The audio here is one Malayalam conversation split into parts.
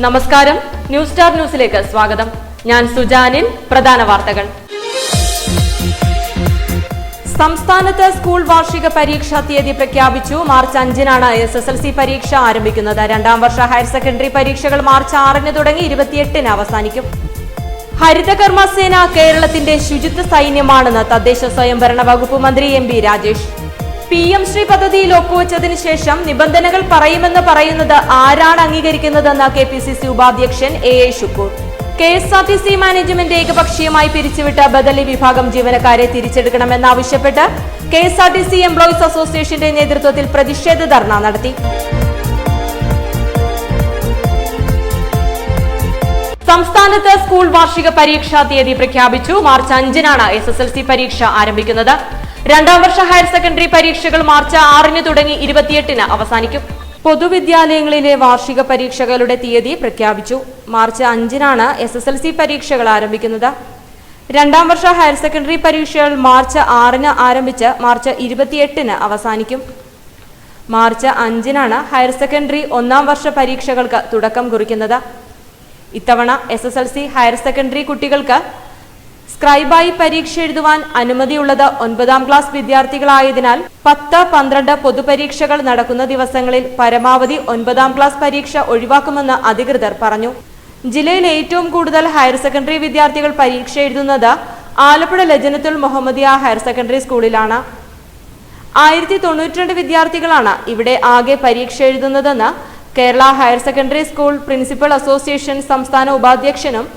നമസ്കാരം, ന്യൂസ് സ്റ്റാർ ന്യൂസിലേക്ക് സ്വാഗതം. ഞാൻ സുജാനിൽ. പ്രധാന വാർത്തകൾ. സംസ്ഥാനത്ത് സ്കൂൾ വാർഷിക പരീക്ഷാ തീയതി പ്രഖ്യാപിച്ചു. മാർച്ച് 5-നാണ് SSLC പരീക്ഷ ആരംഭിക്കുന്നത്. രണ്ടാം വർഷ ഹയർ സെക്കൻഡറി പരീക്ഷകൾ മാർച്ച് 6-ന് തുടങ്ങി 28-ന് അവസാനിക്കും. ഹരിതകർമ്മ സേന കേരളത്തിന്റെ ശുചിത്വ സൈന്യമാണെന്ന് തദ്ദേശ സ്വയംഭരണ വകുപ്പ് മന്ത്രി MP രാജേഷ്. PM ശ്രീ പദ്ധതിയിൽ ഒപ്പുവെച്ചതിന് ശേഷം നിബന്ധനകൾ പറയുമെന്ന് പറയുന്നത് ആരാണ് അംഗീകരിക്കുന്നതെന്ന് KPCC ഉപാധ്യക്ഷൻ AA ഷുക്കൂർ. KSRTC മാനേജ്മെന്റ് ഏകപക്ഷീയമായി പിരിച്ചുവിട്ട ബദലി വിഭാഗം ജീവനക്കാരെ തിരിച്ചെടുക്കണമെന്നാവശ്യപ്പെട്ട് KSRTC എംപ്ലോയീസ് അസോസിയേഷന്റെ നേതൃത്വത്തിൽ പ്രതിഷേധ ധർണ നടത്തി. സംസ്ഥാനത്ത് സ്കൂൾ വാർഷിക പരീക്ഷാ തീയതി പ്രഖ്യാപിച്ചു. മാർച്ച് 5-നാണ് SSLC പരീക്ഷ ആരംഭിക്കുന്നത്. രണ്ടാം വർഷ ഹയർ സെക്കൻഡറി പരീക്ഷകൾ മാർച്ച് 6-ന് തുടങ്ങി 28-ന് അവസാനിക്കും. പൊതുവിദ്യാലയങ്ങളിലെ വാർഷിക പരീക്ഷകളുടെ തീയതി പ്രഖ്യാപിച്ചു. മാർച്ച് 5-നാണ് SSLC പരീക്ഷകൾ ആരംഭിക്കുന്നത്. രണ്ടാം വർഷ ഹയർ സെക്കൻഡറി പരീക്ഷകൾ മാർച്ച് 6-ന് ആരംഭിച്ച് മാർച്ച് 28-ന് അവസാനിക്കും. മാർച്ച് 5-നാണ് ഹയർ സെക്കൻഡറി ഒന്നാം വർഷ പരീക്ഷകൾക്ക് തുടക്കം കുറിക്കുന്നത്. ഇത്തവണ SSLC ഹയർ സെക്കൻഡറി കുട്ടികൾക്ക് സ്ക്രൈബായി പരീക്ഷ എഴുതുവാൻ അനുമതിയുള്ളത് 9ാം ക്ലാസ് വിദ്യാർത്ഥികളായതിനാൽ 10, 12 പൊതുപരീക്ഷകൾ നടക്കുന്ന ദിവസങ്ങളിൽ പരമാവധി 9ാം ക്ലാസ് പരീക്ഷ ഒഴിവാക്കുമെന്ന് അധികൃതർ പറഞ്ഞു. ജില്ലയിൽ ഏറ്റവും കൂടുതൽ ഹയർ സെക്കൻഡറി വിദ്യാർത്ഥികൾ പരീക്ഷ എഴുതുന്നത് ആലപ്പുഴ ലജനത്തുൽ മുഹമ്മദിയ ഹയർ സെക്കൻഡറി സ്കൂളിലാണ്. 1092 വിദ്യാർത്ഥികളാണ് ഇവിടെ ആകെ പരീക്ഷ എഴുതുന്നതെന്ന് Kerala higher secondary school principal association സംസ്ഥാന ഉപാധ്യക്ഷനും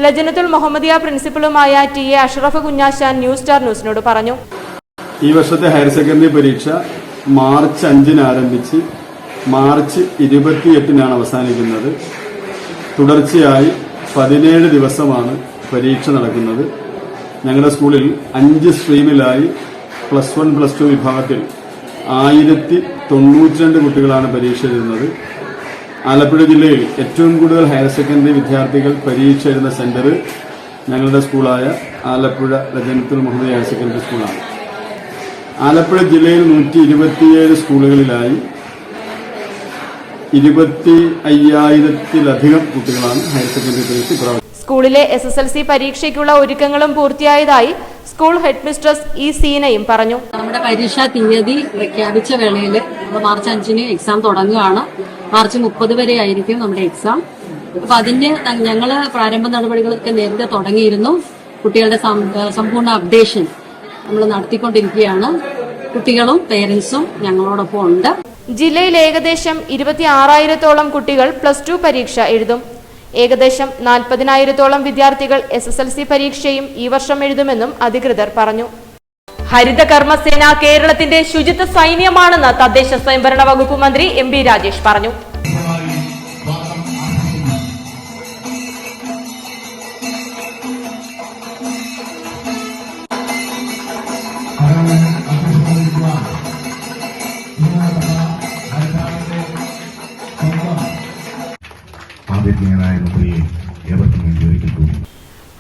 ലജനത്തുൽ മുഹമ്മദിയ പ്രിൻസിപ്പലുമായ TA Ashraf Kunjashan news star ന്യൂസിനോട് പറഞ്ഞു. ഈ വർഷത്തെ ഹയർ സെക്കൻഡറി പരീക്ഷ മാർച്ച് 5-ന് ആരംഭിച്ച് മാർച്ച് 28-നാണ് അവസാനിക്കുന്നത്. തുടർച്ചയായി 17 ദിവസമാണ് പരീക്ഷ നടക്കുന്നത്. ഞങ്ങളുടെ സ്കൂളിൽ 5 സ്ട്രീമിലായി +1, +2 വിഭാഗത്തിൽ 1092 കുട്ടികളാണ് പരീക്ഷ എഴുതുന്നത്. ആലപ്പുഴ ജില്ലയിൽ ഏറ്റവും കൂടുതൽ ഹയർ സെക്കൻഡറി വിദ്യാർത്ഥികൾ പരീക്ഷ എഴുതുന്ന സെന്റർ ഞങ്ങളുടെ സ്കൂളായ ആലപ്പുഴ ലജനത്തുൽ മുഹമ്മദിയ ഹയർ സെക്കൻഡറി സ്കൂളാണ്. ആലപ്പുഴ ജില്ലയിൽ 127 സ്കൂളുകളിലായി 25,000-ലധികം കുട്ടികളാണ് ഹയർ സെക്കൻഡറി പരീക്ഷ. സ്കൂളിലെ SSLC പരീക്ഷയ്ക്കുള്ള ഒരുക്കങ്ങളും പൂർത്തിയായതായി സ്കൂൾ ഹെഡ് മിസ്ട്രസ് സീനയും പറഞ്ഞു. നമ്മുടെ പരീക്ഷാ തീയതി പ്രഖ്യാപിച്ച വേളയിൽ നമ്മൾ മാർച്ച് 5-ന് എക്സാം തുടങ്ങുകയാണ്. മാർച്ച് 30 വരെ ആയിരിക്കും നമ്മുടെ എക്സാം. അപ്പൊ അതിന്റെ ഞങ്ങള് പ്രാരംഭ നടപടികളൊക്കെ നേരത്തെ തുടങ്ങിയിരുന്നു. കുട്ടികളുടെ സമ്പൂർണ്ണ അപ്ഡേഷൻ നമ്മൾ നടത്തിക്കൊണ്ടിരിക്കുകയാണ്. കുട്ടികളും പേരൻസും ഞങ്ങളോടൊപ്പം ഉണ്ട്. ജില്ലയിൽ ഏകദേശം 26,000-ഓളം കുട്ടികൾ +2 പരീക്ഷ എഴുതും. ഏകദേശം 40,000-ഓളം വിദ്യാർത്ഥികൾ SSLC പരീക്ഷയും ഈ വർഷം എഴുതുമെന്നും അധികൃതർ പറഞ്ഞു. ഹരിതകർമ്മസേന കേരളത്തിന്റെ ശുചിത്വ സൈന്യമാണെന്ന് തദ്ദേശ സ്വയംഭരണ വകുപ്പ് മന്ത്രി MP രാജേഷ് പറഞ്ഞു.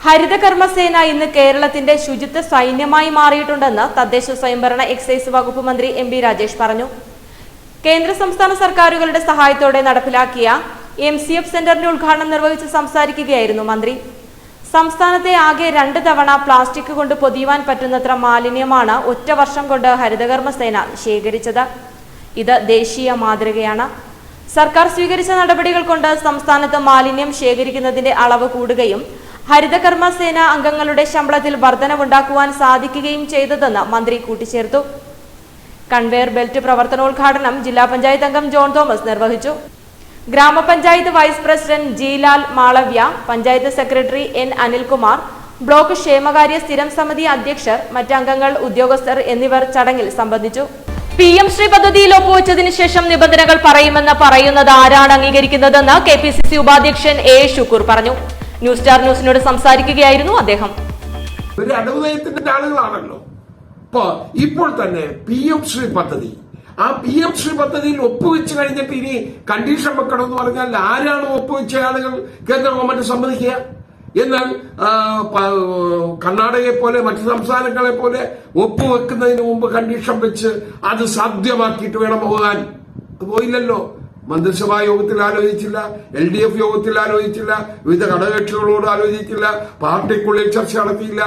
ഹരിതകർമ്മസേന ഇന്ന് കേരളത്തിന്റെ ശുചിത്വ സൈന്യമായി മാറിയിട്ടുണ്ടെന്ന് തദ്ദേശ സ്വയംഭരണ എക്സൈസ് വകുപ്പ് മന്ത്രി MP രാജേഷ് പറഞ്ഞു. കേന്ദ്ര സംസ്ഥാന സർക്കാരുകളുടെ സഹായത്തോടെ നടപ്പിലാക്കിയ MCF സെന്ററിന്റെ ഉദ്ഘാടനം നിർവഹിച്ച് സംസാരിക്കുകയായിരുന്നു മന്ത്രി. സംസ്ഥാനത്തെ ആകെ 2 തവണ പ്ലാസ്റ്റിക് കൊണ്ട് പൊതിയുവാൻ പറ്റുന്നത്ര മാലിന്യമാണ് ഒറ്റ വർഷം കൊണ്ട് ഹരിതകർമ്മസേന ശേഖരിച്ചത്. ഇത് ദേശീയ മാതൃകയാണ്. സർക്കാർ സ്വീകരിച്ച നടപടികൾ കൊണ്ട് സംസ്ഥാനത്ത് മാലിന്യം ശേഖരിക്കുന്നതിന്റെ അളവ് കൂടുകയും ഹരിതകർമ്മസേന അംഗങ്ങളുടെ ശമ്പളത്തിൽ വർധനവുണ്ടാക്കുവാൻ സാധിക്കുകയും ചെയ്തതെന്ന് മന്ത്രി കൂട്ടിച്ചേർത്തു. കൺവെയർ ബെൽറ്റ് പ്രവർത്തനോദ്ഘാടനം ജില്ലാ പഞ്ചായത്ത് അംഗം ജോൺ തോമസ് നിർവഹിച്ചു. ഗ്രാമപഞ്ചായത്ത് വൈസ് പ്രസിഡന്റ് G.ലാൽ Malavya, panchayat secretary N. Anilkumar, block ക്ഷേമകാര്യ സ്ഥിരം സമിതി അധ്യക്ഷർ, മറ്റംഗങ്ങൾ, ഉദ്യോഗസ്ഥർ എന്നിവർ ചടങ്ങിൽ സംബന്ധിച്ചു. PM ശ്രീ പദ്ധതിയിൽ ഒപ്പുവെച്ചതിന് ശേഷം നിബന്ധനകൾ പറയുമെന്ന് പറയുന്നത് ആരാണ് അംഗീകരിക്കുന്നതെന്ന് KPCC ഉപാധ്യക്ഷൻ AA ഷുക്കൂർ പറഞ്ഞു. ന്യൂസ് സ്റ്റാർ ന്യൂസിനോട് സംസാരിക്കുകയായിരുന്നു അദ്ദേഹം. ഒരു അടവുനയത്തിന്റെ ആളുകളാണല്ലോ. ഇപ്പോൾ തന്നെ PM ശ്രീ പദ്ധതി, ആ PM ശ്രീ പദ്ധതിയിൽ ഒപ്പുവെച്ച് കഴിഞ്ഞിട്ട് ഇനി കണ്ടീഷൻ വെക്കണം എന്ന് പറഞ്ഞാൽ ആരാണ് ഒപ്പുവെച്ച ആളുകൾ കേന്ദ്ര ഗവൺമെന്റ് സമ്മതിക്കുക? എന്നാൽ കർണാടകയെ പോലെ മറ്റു സംസ്ഥാനങ്ങളെ പോലെ ഒപ്പുവെക്കുന്നതിന് മുമ്പ് കണ്ടീഷൻ വെച്ച് അത് സാധ്യമാക്കിയിട്ട് വേണം പോകാൻ. പോയില്ലല്ലോ. മന്ത്രിസഭാ യോഗത്തിൽ ആലോചിച്ചില്ല, LDF യോഗത്തിൽ ആലോചിച്ചില്ല, വിവിധ ഘടകകക്ഷികളോട് ആലോചിച്ചില്ല, പാർട്ടിക്കുള്ളിൽ ചർച്ച നടത്തിയില്ല.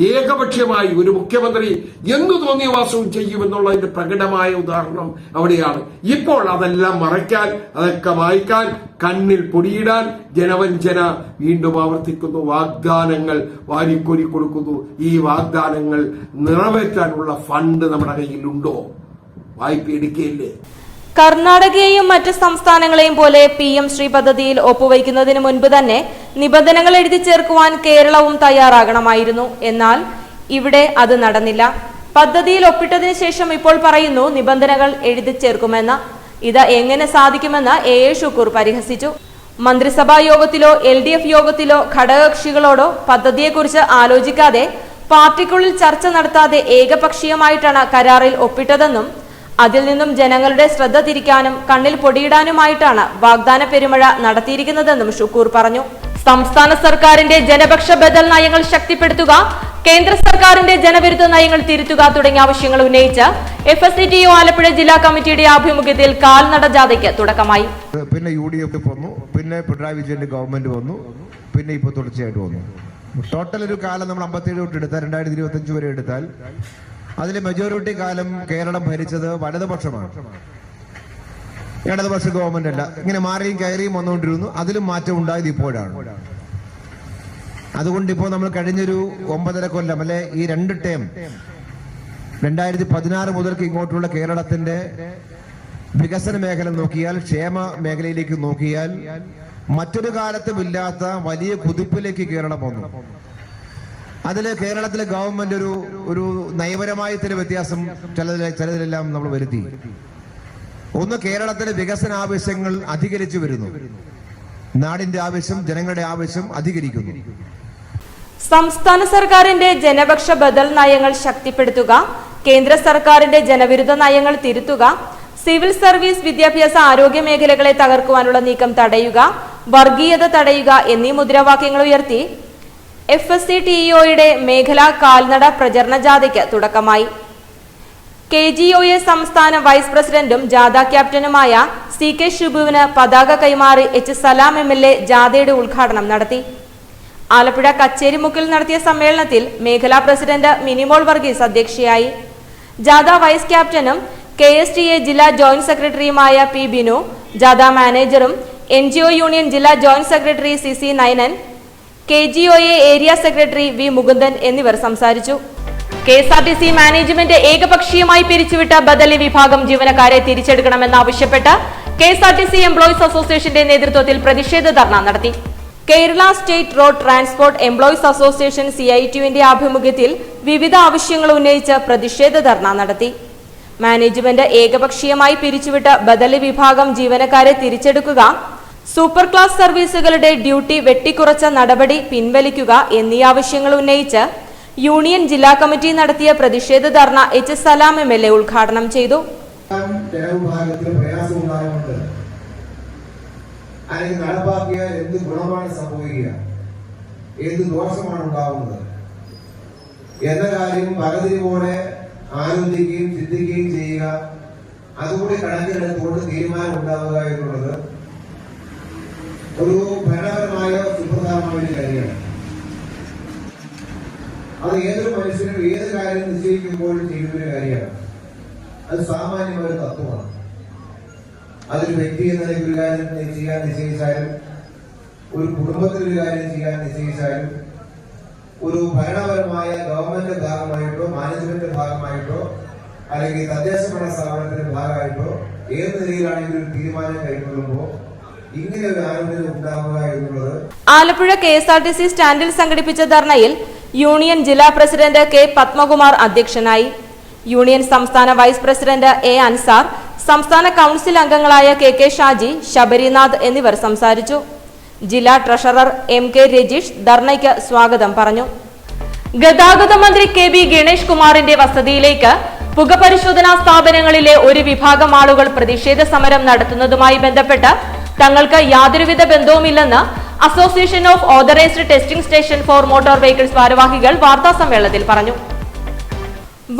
ഏകപക്ഷീയമായി ഒരു മുഖ്യമന്ത്രി എന്തു തോന്നിയ വാസവും ചെയ്യുമെന്നുള്ളതിന്റെ പ്രകടമായ ഉദാഹരണം അവിടെയാണ്. ഇപ്പോൾ അതെല്ലാം മറയ്ക്കാൻ, അതൊക്കെ മായ്ക്കാൻ, കണ്ണിൽ പൊടിയിടാൻ ജനവഞ്ചന വീണ്ടും ആവർത്തിക്കുന്നു. വാഗ്ദാനങ്ങൾ വാരിക്കോരി കൊടുക്കുന്നു. ഈ വാഗ്ദാനങ്ങൾ നിറവേറ്റാനുള്ള ഫണ്ട് നമ്മുടെ കയ്യിലുണ്ടോ? വായ്പ എടുക്കുകയില്ലേ? കർണാടകയെയും മറ്റ് സംസ്ഥാനങ്ങളെയും പോലെ PM ശ്രീ പദ്ധതിയിൽ ഒപ്പുവയ്ക്കുന്നതിന് മുൻപ് തന്നെ നിബന്ധനകൾ എഴുതി ചേർക്കുവാൻ കേരളവും തയ്യാറാകണമായിരുന്നു. എന്നാൽ ഇവിടെ അത് നടന്നില്ല. പദ്ധതിയിൽ ഒപ്പിട്ടതിന് ശേഷം ഇപ്പോൾ പറയുന്നു നിബന്ധനകൾ എഴുതി ചേർക്കുമെന്ന്. ഇത് എങ്ങനെ സാധിക്കുമെന്ന് AA ഷുക്കൂർ പരിഹസിച്ചു. മന്ത്രിസഭാ യോഗത്തിലോ LDF യോഗത്തിലോ ഘടകകക്ഷികളോടോ പദ്ധതിയെക്കുറിച്ച് ആലോചിക്കാതെ പാർട്ടിക്കുള്ളിൽ ചർച്ച നടത്താതെ ഏകപക്ഷീയമായിട്ടാണ് കരാറിൽ ഒപ്പിട്ടതെന്നും അതിൽ നിന്നും ജനങ്ങളുടെ ശ്രദ്ധ തിരിക്കാനും കണ്ണിൽ പൊടിയിടാനുമായിട്ടാണ് വാഗ്ദാന പെരുമഴ നടത്തിയിരിക്കുന്നതെന്നും ഷുക്കൂർ പറഞ്ഞു. സംസ്ഥാന സർക്കാരിന്റെ ജനപക്ഷ ബദൽ നയങ്ങൾ ശക്തിപ്പെടുത്തുക, കേന്ദ്ര സർക്കാരിന്റെ ജനവിരുദ്ധ നയങ്ങൾ തിരുത്തുക തുടങ്ങിയ ആവശ്യങ്ങൾ ഉന്നയിച്ച് FSCTU ആലപ്പുഴ ജില്ലാ കമ്മിറ്റിയുടെ ആഭിമുഖ്യത്തിൽ കാൽനട ജാഥയ്ക്ക് തുടക്കമായി. പിന്നെ UDF വന്നു, പിന്നെ പിണറായി വിജയന്റെ ഗവൺമെന്റ് വന്നു, പിന്നെ ഇപ്പോൾ തുടർച്ചയായിട്ട് വന്നു. ടോട്ടൽ ഒരു കാലം നമ്മൾ 57 തൊട്ട് എടുത്താൽ 2025 വരെ എടുത്താൽ അതിലെ മെജോറിറ്റി കാലം കേരളം ഭരിച്ചത് വലതുപക്ഷമാണ്. ഇടതുപക്ഷ ഗവൺമെന്റ് അല്ല. ഇങ്ങനെ മാറിയും കയറിയും വന്നുകൊണ്ടിരുന്നു. അതിലും മാറ്റം ഉണ്ടായത് ഇപ്പോഴാണ്. അതുകൊണ്ട് ഇപ്പോൾ നമ്മൾ കഴിഞ്ഞൊരു 9.5 കൊല്ലം അല്ലെ ഈ 2 ടേം 2016 മുതൽക്ക് ഇങ്ങോട്ടുള്ള കേരളത്തിന്റെ വികസന മേഖല നോക്കിയാൽ, ക്ഷേമ മേഖലയിലേക്ക് നോക്കിയാൽ മറ്റൊരു കാലത്തും ഇല്ലാത്ത വലിയ കുതിപ്പിലേക്ക് കേരളം വന്നു. അതില് കേരളത്തിലെ ഗവൺമെന്റ് ഒരു നയപരമായ ചില വ്യത്യാസം ചിലതിലെല്ലാം നമ്മൾ വരുത്തി. ഒന്ന്, കേരളത്തിലെ വികസന ആവശ്യങ്ങൾ അധികരിച്ചു വരുന്നു. നാടിന്റെ ആവശ്യം, ജനങ്ങളുടെ ആവശ്യം അധികരിക്കുന്നു. സംസ്ഥാന സർക്കാരിന്റെ ജനപക്ഷ ബദൽ നയങ്ങൾ ശക്തിപ്പെടുത്തുക, കേന്ദ്ര സർക്കാരിന്റെ ജനവിരുദ്ധ നയങ്ങൾ തിരുത്തുക, സിവിൽ സർവീസ്, വിദ്യാഭ്യാസ, ആരോഗ്യ മേഖലകളെ തകർക്കുവാനുള്ള നീക്കം തടയുക, വർഗീയത തടയുക എന്നീ മുദ്രാവാക്യങ്ങൾ ഉയർത്തി FSCTUയുടെ മേഖലാ കാൽനട പ്രചരണ ജാഥയ്ക്ക് തുടക്കമായി. KGOA സംസ്ഥാന വൈസ് പ്രസിഡന്റും ജാഥ ക്യാപ്റ്റനുമായ CK ഷിബുവിന് പതാക കൈമാറി H സലാം MLA ജാഥയുടെ ഉദ്ഘാടനം നടത്തി. ആലപ്പുഴ കച്ചേരിമുക്കിൽ നടത്തിയ സമ്മേളനത്തിൽ മേഖലാ പ്രസിഡന്റ് മിനിമോൾ വർഗീസ് അധ്യക്ഷയായി. ജാഥ വൈസ് ക്യാപ്റ്റനും KSTA ജില്ലാ ജോയിന്റ് സെക്രട്ടറിയുമായ P ബിനു, ജാഥ മാനേജറും NGO യൂണിയൻ ജില്ലാ joint secretary CC Nainan, KGOA area secretary V Mukundan എന്നിവർ സംസാരിച്ചു. KSRTC മാനേജ്മെന്റ് ഏകപക്ഷീയമായി പിരിച്ചുവിട്ട ബദലി വിഭാഗം ജീവനക്കാരെ തിരിച്ചെടുക്കണമെന്നാവശ്യപ്പെട്ട് KSRTC എംപ്ലോയീസ് അസോസിയേഷന്റെ നേതൃത്വത്തിൽ പ്രതിഷേധ ധർണ നടത്തി. Kerala state road transport employees association CITUവിന്റെ ആഭിമുഖ്യത്തിൽ വിവിധ ആവശ്യങ്ങൾ ഉന്നയിച്ച് പ്രതിഷേധ ധർണ നടത്തി. മാനേജ്മെന്റ് ഏകപക്ഷീയമായി പിരിച്ചുവിട്ട ബദലി വിഭാഗം ജീവനക്കാരെ തിരിച്ചെടുക്കുക, സൂപ്പർ ക്ലാസ് സർവീസുകളുടെ ഡ്യൂട്ടി വെട്ടിക്കുറച്ച നടപടി പിൻവലിക്കുക എന്നീ ആവശ്യങ്ങൾ ഉന്നയിച്ച് യൂണിയൻ ജില്ലാ കമ്മിറ്റി നടത്തിയ പ്രതിഷേധ ധർണ H സലാം MLA ഉദ്ഘാടനം ചെയ്തു. നടപ്പാക്കിയാൽ എന്ത് ഗുണമാണ് സംഭവിക്കുക, എന്ത് ദോഷമാണ് ഉണ്ടാവുന്നത് എന്ന കാര്യം പലതിരി പോലെ ആലോചിക്കുകയും ചിന്തിക്കുകയും ചെയ്യുക, അതുകൂടി കണക്കിലെടുത്തുകൊണ്ട് തീരുമാനം ഉണ്ടാവുക എന്നുള്ളത് ഒരു ഭരണപരമായ സുപ്രധാനമായ ഒരു കാര്യമാണ്. അത് ഏതൊരു മനുഷ്യനും ഏത് കാര്യം നിശ്ചയിക്കുമ്പോഴും ചെയ്യുന്നൊരു കാര്യമാണ്. അത് സാമാന്യമായ ഒരു തത്വമാണ്. അതൊരു വ്യക്തി എന്ന നിലയിൽ ഒരു കാര്യം ചെയ്യാൻ നിശ്ചയിച്ചാലും, ഒരു കുടുംബത്തിലൊരു കാര്യം ചെയ്യാൻ നിശ്ചയിച്ചാലും, ഒരു ഭരണപരമായ ഗവൺമെന്റ് ഭാഗമായിട്ടോ മാനേജ്മെന്റ് ഭാഗമായിട്ടോ അല്ലെങ്കിൽ തദ്ദേശ ഭരണ സ്ഥാപനത്തിന്റെ ഭാഗമായിട്ടോ ഏത് നിലയിലാണെങ്കിലും ഒരു തീരുമാനം കൈക്കൊള്ളുമ്പോൾ ഇങ്ങനെ ഒരു ആരോഗ്യം ഉണ്ടാവുക എന്നുള്ളത്. ആലപ്പുഴ KSRTC സ്റ്റാൻഡിൽ സംഘടിപ്പിച്ച ധർണയിൽ യൂണിയൻ ജില്ലാ പ്രസിഡന്റ് K പത്മകുമാർ അധ്യക്ഷനായി. യൂണിയൻ സംസ്ഥാന വൈസ് പ്രസിഡന്റ് A അൻസാർ, സംസ്ഥാന കൌൺസിൽ അംഗങ്ങളായ KK ഷാജി, ശബരിനാഥ് എന്നിവർ സംസാരിച്ചു. ജില്ലാ ട്രഷറർ MK രജീഷ് ധർണയ്ക്ക് സ്വാഗതം പറഞ്ഞു. ഗതാഗത മന്ത്രി KB ഗണേഷ് കുമാറിന്റെ വസതിയിലേക്ക് പുകപരിശോധനാ സ്ഥാപനങ്ങളിലെ ഒരു വിഭാഗം ആളുകൾ പ്രതിഷേധ സമരം നടത്തുന്നതുമായി ബന്ധപ്പെട്ട് തങ്ങൾക്ക് യാതൊരുവിധ ബന്ധവുമില്ലെന്ന് association of authorised testing station for motor vehicles ഭാരവാഹികൾ വാർത്താ സമ്മേളനത്തിൽ പറഞ്ഞു.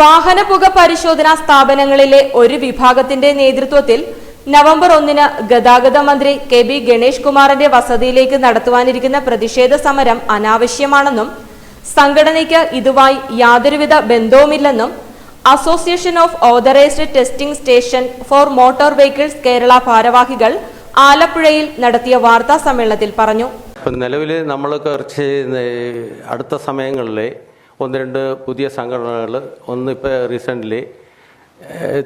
വാഹന പുക പരിശോധനാ സ്ഥാപനങ്ങളിലെ ഒരു വിഭാഗത്തിന്റെ നേതൃത്വത്തിൽ നവംബർ 1 ഗതാഗത മന്ത്രി KB ഗണേഷ് കുമാറിന്റെ വസതിയിലേക്ക് നടത്തുവാനിരിക്കുന്ന പ്രതിഷേധ സമരം അനാവശ്യമാണെന്നും സംഘടനയ്ക്ക് ഇതുമായി യാതൊരുവിധ ബന്ധവുമില്ലെന്നും association of authorised testing station for motor vehicles Kerala ഭാരവാഹികൾ ആലപ്പുഴയിൽ നടത്തിയ വാർത്താ സമ്മേളനത്തിൽ പറഞ്ഞു. നിലവിൽ നമ്മൾ കുറച്ച് അടുത്ത സമയങ്ങളിൽ 1-2 പുതിയ സംഘടനകൾ, ഒന്ന് ഇപ്പോൾ റീസെൻ്റ്ലി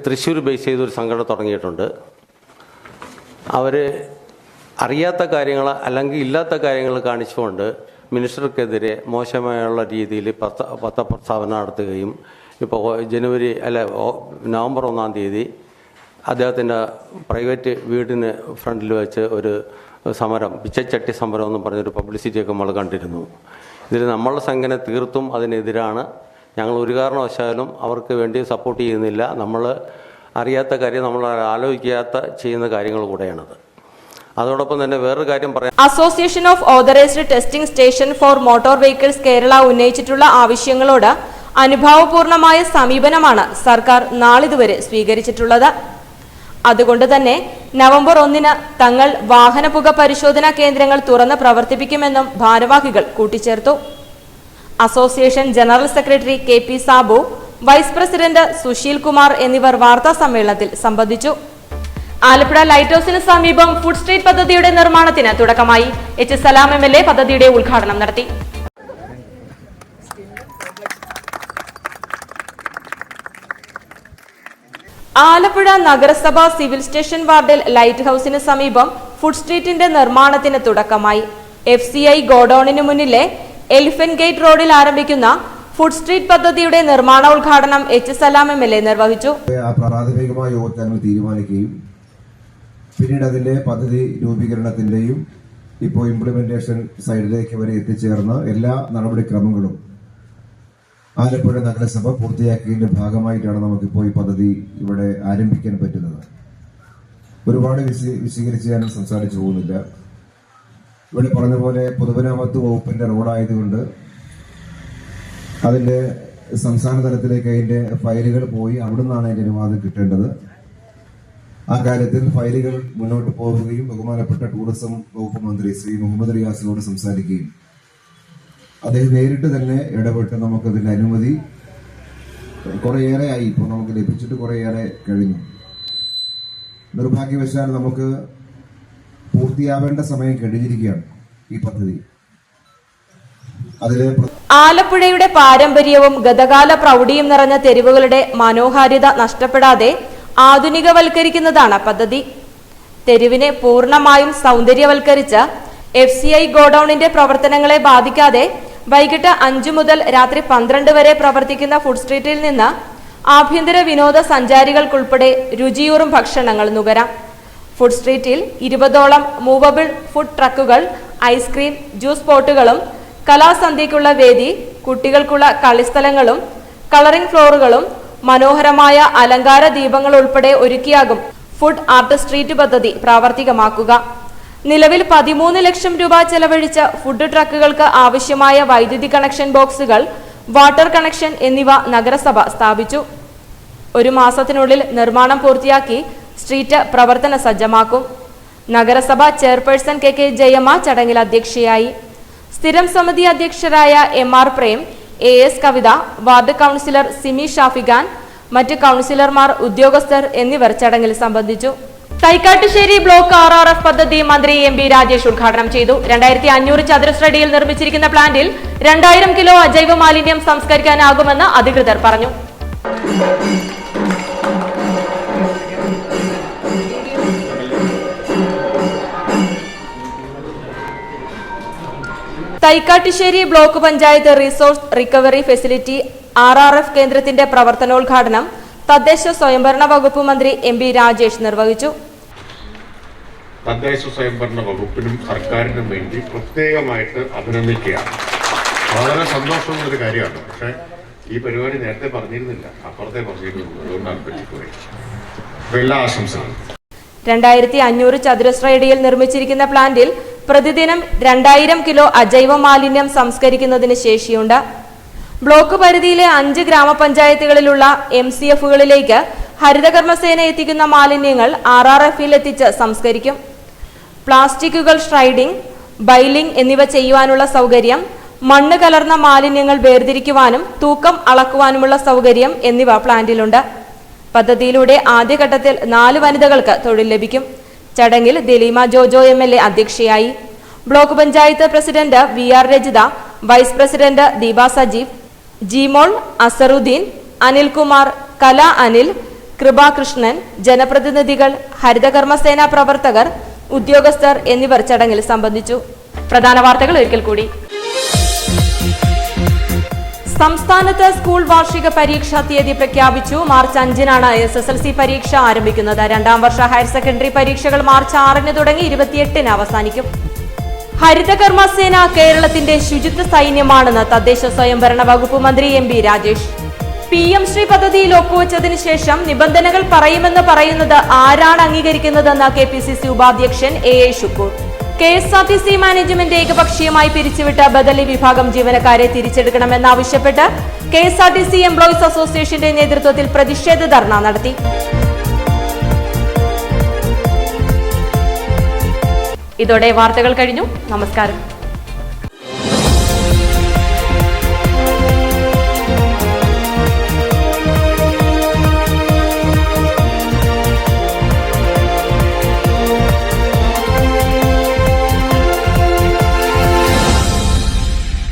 തൃശ്ശൂർ ബേസ് ചെയ്തൊരു സംഘടന തുടങ്ങിയിട്ടുണ്ട്. അവർ അറിയാത്ത കാര്യങ്ങൾ അല്ലെങ്കിൽ ഇല്ലാത്ത കാര്യങ്ങൾ കാണിച്ചുകൊണ്ട് മിനിസ്റ്റർക്കെതിരെ മോശമായുള്ള രീതിയിൽ പത്രപ്രസ്താവന നടത്തുകയും ഇപ്പോൾ നവംബർ 1-ാം തീയതി അദ്ദേഹത്തിൻ്റെ പ്രൈവറ്റ് വീടിന് ഫ്രണ്ടിൽ വെച്ച് ഒരു സമരം, പിച്ചച്ചട്ടി സമരം എന്ന് പറഞ്ഞൊരു പബ്ലിസിറ്റിയൊക്കെ നമ്മൾ കണ്ടിരുന്നു. ഇതിൽ നമ്മളുടെ സംഘടന തീർത്തും അതിനെതിരാണ്. ഞങ്ങൾ ഒരു കാരണവശാലും അവർക്ക് വേണ്ടി സപ്പോർട്ട് ചെയ്യുന്നില്ല. നമ്മൾ അറിയാത്ത കാര്യം, നമ്മൾ ആലോചിക്കാത്ത ചെയ്യുന്ന കാര്യങ്ങൾ കൂടെയാണത്. അതോടൊപ്പം തന്നെ വേറൊരു കാര്യം പറയാം. Association of authorised testing station for motor vehicles Kerala ഉന്നയിച്ചിട്ടുള്ള ആവശ്യങ്ങളോട് അനുഭാവപൂർണമായ സമീപനമാണ് സർക്കാർ നാളിതുവരെ സ്വീകരിച്ചിട്ടുള്ളത്. അതുകൊണ്ട് തന്നെ നവംബർ 1 തങ്ങൾ വാഹനപുക പരിശോധനാ കേന്ദ്രങ്ങൾ തുറന്ന് പ്രവർത്തിപ്പിക്കുമെന്നും ഭാരവാഹികൾ കൂട്ടിച്ചേർത്തു. Association general secretary KP Sabu, vice president Sushil Kumar എന്നിവർ വാർത്താ സമ്മേളനത്തിൽ സംബന്ധിച്ചു. ആലപ്പുഴ ലൈറ്റ് ഹൌസിന് സമീപം ഫുഡ് സ്ട്രീറ്റ് പദ്ധതിയുടെ നിർമ്മാണത്തിന് തുടക്കമായി. H. സലാം MLA പദ്ധതിയുടെ ഉദ്ഘാടനം നടത്തി. ആലപ്പുഴ നഗരസഭ സിവിൽ സ്റ്റേഷൻ വാർഡിൽ ലൈറ്റ് ഹൌസിന് സമീപം ഫുഡ് സ്ട്രീറ്റിന്റെ നിർമ്മാണത്തിന് തുടക്കമായി. FCI ഗോഡൌണിന് മുന്നിലെ എലിഫന്റ് ഗേറ്റ് റോഡിൽ ആരംഭിക്കുന്ന ഫുഡ് സ്ട്രീറ്റ് പദ്ധതിയുടെ നിർമ്മാണോദ്ഘാടനം H. സലാം MLA നിർവഹിച്ചു. പ്രാഥമികമായ യോഗങ്ങൾ തീരുമാനിക്കുകയും പിന്നീട് അതിന്റെ പദ്ധതി രൂപീകരണത്തിന്റെയും ഇപ്പോൾ ഇംപ്ലിമെന്റേഷൻ സൈഡിലേക്ക് വരെ എത്തിച്ചേർന്ന എല്ലാ നടപടിക്രമങ്ങളും ആലപ്പുഴ നഗരസഭ പൂർത്തിയാക്കിയതിന്റെ ഭാഗമായിട്ടാണ് നമുക്കിപ്പോൾ ഈ പദ്ധതി ഇവിടെ ആരംഭിക്കാൻ പറ്റുന്നത്. ഒരുപാട് വിശദീകരിച്ച് ഞാൻ സംസാരിച്ചു പോകുന്നില്ല. ഇവിടെ പറഞ്ഞ പോലെ പൊതുമരാമത്ത് വകുപ്പിന്റെ റോഡായതുകൊണ്ട് അതിന്റെ സംസ്ഥാന തലത്തിലേക്ക് അതിന്റെ ഫയലുകൾ പോയി അവിടെ നിന്നാണ് അതിന്റെ അനുവാദം കിട്ടേണ്ടത്. ആ കാര്യത്തിൽ ഫയലുകൾ മുന്നോട്ട് പോവുകയും ബഹുമാനപ്പെട്ട ടൂറിസം വകുപ്പ് മന്ത്രി ശ്രീ മുഹമ്മദ് റിയാസിനോട് സംസാരിക്കുകയും അദ്ദേഹം നേരിട്ട് തന്നെ ഇടപെട്ട് നമുക്കതിന്റെ അനുമതി കുറേയേറെ ആയി, ഇപ്പോൾ നമുക്ക് ലഭിച്ചിട്ട് കുറേയേറെ കഴിഞ്ഞു. നിർഭാഗ്യവശാൽ നമുക്ക് പൂർത്തിയാവേണ്ട സമയം കഴിഞ്ഞിരിക്കുകയാണ് ഈ പദ്ധതി. ആലപ്പുഴയുടെ പാരമ്പര്യവും ഗതകാല പ്രൗഢിയും നിറഞ്ഞ തെരുവുകളുടെ മനോഹാരിത നഷ്ടപ്പെടാതെ ആധുനികവൽക്കരിക്കുന്നതാണ് പദ്ധതി. തെരുവിനെ പൂർണ്ണമായും സൗന്ദര്യവൽക്കരിച്ച് FCI ഗോഡൌണിന്റെ പ്രവർത്തനങ്ങളെ ബാധിക്കാതെ വൈകിട്ട് 5 മുതൽ രാത്രി 12 വരെ പ്രവർത്തിക്കുന്ന ഫുഡ് സ്ട്രീറ്റിൽ നിന്ന് ആഭ്യന്തര വിനോദ സഞ്ചാരികൾക്കുൾപ്പെടെ രുചിയൂറും ഭക്ഷണങ്ങൾ നുകരാം. ഫുഡ് സ്ട്രീറ്റിൽ 20ഓളം മൂവബിൾ ഫുഡ് ട്രക്കുകൾ, ഐസ്ക്രീം, ജ്യൂസ് സ്പോട്ടുകളും, കലാസന്ധ്യയ്ക്കുള്ള വേദി, കുട്ടികൾക്കുള്ള കളിസ്ഥലങ്ങളും, കളറിംഗ് ഫ്ലോറുകളും, മനോഹരമായ അലങ്കാര ദീപങ്ങൾ ഉൾപ്പെടെ ഒരുക്കിയാകും ഫുഡ് ആർട്ട് സ്ട്രീറ്റ് പദ്ധതി പ്രാവർത്തികമാക്കുക. നിലവിൽ 13 ലക്ഷം രൂപ ചെലവഴിച്ച് ഫുഡ് ട്രക്കുകൾക്ക് ആവശ്യമായ വൈദ്യുതി കണക്ഷൻ ബോക്സുകൾ, വാട്ടർ കണക്ഷൻ എന്നിവ നഗരസഭ സ്ഥാപിച്ചു. 1 മാസത്തിനുള്ളിൽ നിർമ്മാണം പൂർത്തിയാക്കി സ്ട്രീറ്റ് പ്രവർത്തന സജ്ജമാക്കും. നഗരസഭ ചെയർപേഴ്സൺ KK ജയമ്മ ചടങ്ങിൽ അധ്യക്ഷയായി. സ്ഥിരം സമിതി അധ്യക്ഷരായ MR പ്രേം, AS കവിത, വാർഡ് കൌൺസിലർ സിമി ഷാഫിഖാൻ, മറ്റ് കൌൺസിലർമാർ, ഉദ്യോഗസ്ഥർ എന്നിവർ ചടങ്ങിൽ സംബന്ധിച്ചു. തൈക്കാട്ടുശ്ശേരി ബ്ലോക്ക് RRF പദ്ധതി മന്ത്രി MB രാജേഷ് ഉദ്ഘാടനം ചെയ്തു. 2500 ചതുരശ്രടിയിൽ നിർമ്മിച്ചിരിക്കുന്ന പ്ലാന്റിൽ 2000 കിലോ അജൈവ മാലിന്യം സംസ്കരിക്കാനാകുമെന്ന് അധികൃതർ പറഞ്ഞു. Thaikkattussery block panchayat resource recovery facility RRF കേന്ദ്രത്തിന്റെ പ്രവർത്തനോദ്ഘാടനം തദ്ദേശ സ്വയംഭരണ വകുപ്പ് മന്ത്രി MB രാജേഷ് നിർവഹിച്ചു. തദ്ദേശ സ്വയംഭരണ വകുപ്പിനും സർക്കാരിനും വേണ്ടി പ്രത്യേകമായിട്ട് അഭിനന്ദിക്കുകയാണ്. വളരെ സന്തോഷമുള്ളൊരു കാര്യമാണ്. പക്ഷേ ഈ പരിപാടി നേരത്തെ പറഞ്ഞിരുന്നില്ല, അപ്പുറത്തെ പറഞ്ഞിരുന്നു. അതുകൊണ്ടാണ് പറ്റിപ്പോയി. എല്ലാ ആശംസകളും. 2500 ചതുരശ്ര അടിയിൽ നിർമ്മിച്ചിരിക്കുന്ന പ്ലാന്റിൽ പ്രതിദിനം 2000 കിലോ അജൈവ മാലിന്യം സംസ്കരിക്കുന്നതിന് ശേഷിയുണ്ട്. ബ്ലോക്ക് പരിധിയിലെ 5 ഗ്രാമപഞ്ചായത്തുകളിലുള്ള MCFകളിലേക്ക് ഹരിതകർമ്മസേന എത്തിക്കുന്ന മാലിന്യങ്ങൾ RRFൽ എത്തിച്ച് സംസ്കരിക്കും. പ്ലാസ്റ്റിക്കുകൾ ഷ്രൈഡിംഗ്, ബൈലിംഗ് എന്നിവ ചെയ്യുവാനുള്ള സൗകര്യം, മണ്ണ് കലർന്ന മാലിന്യങ്ങൾ വേർതിരിക്കുവാനും തൂക്കം അളക്കുവാനുമുള്ള സൗകര്യം എന്നിവ പ്ലാന്റിലുണ്ട്. പദ്ധതിയിലൂടെ ആദ്യഘട്ടത്തിൽ 4 വനിതകൾക്ക് തൊഴിൽ ലഭിക്കും. ചടങ്ങിൽ ദിലീമ ജോജോ MLA അധ്യക്ഷയായി. Block panchayat president VR Rajitha, vice president Deepa Sajeev, Jimol, Azharuddin, Anilkumar, Kala Anil, Kripakrishnan, ജനപ്രതിനിധികൾ, ഹരിതകർമ്മസേന പ്രവർത്തകർ, ഉദ്യോഗസ്ഥർ എന്നിവർ ചടങ്ങിൽ സംബന്ധിച്ചു. പ്രധാന വാർത്തകൾ ഒരിക്കൽ കൂടി. സംസ്ഥാനത്ത് സ്കൂൾ വാർഷിക പരീക്ഷാ തീയതി പ്രഖ്യാപിച്ചു. മാർച്ച് 5-നാണ് SSLC പരീക്ഷ ആരംഭിക്കുന്നത്. 2ാം വർഷ ഹയർ സെക്കൻഡറി പരീക്ഷകൾ മാർച്ച് 6-ന് തുടങ്ങി 28-ന് അവസാനിക്കും. ഹരിതകർമ്മസേന കേരളത്തിന്റെ ശുചിത്വ സൈന്യമാണെന്ന് തദ്ദേശ സ്വയംഭരണ വകുപ്പ് മന്ത്രി MB രാജേഷ്. PM ശ്രീ പദ്ധതിയിൽ ഒപ്പുവെച്ചതിനു ശേഷം നിബന്ധനകൾ പറയുമെന്ന് പറയുന്നത് ആരാണ് അംഗീകരിക്കുന്നതെന്ന് KPCC ഉപാധ്യക്ഷൻ AA ഷുക്കൂർ. KSRTC മാനേജ്മെന്റ് ഏകപക്ഷീയമായി പിരിച്ചുവിട്ട ബദലി വിഭാഗം ജീവനക്കാരെ തിരിച്ചെടുക്കണമെന്നാവശ്യപ്പെട്ട് KSRTC എംപ്ലോയീസ് അസോസിയേഷന്റെ നേതൃത്വത്തിൽ പ്രതിഷേധ ധർണ നടത്തി. ഇതോടെ വാർത്തകൾ കഴിഞ്ഞു. നമസ്കാരം.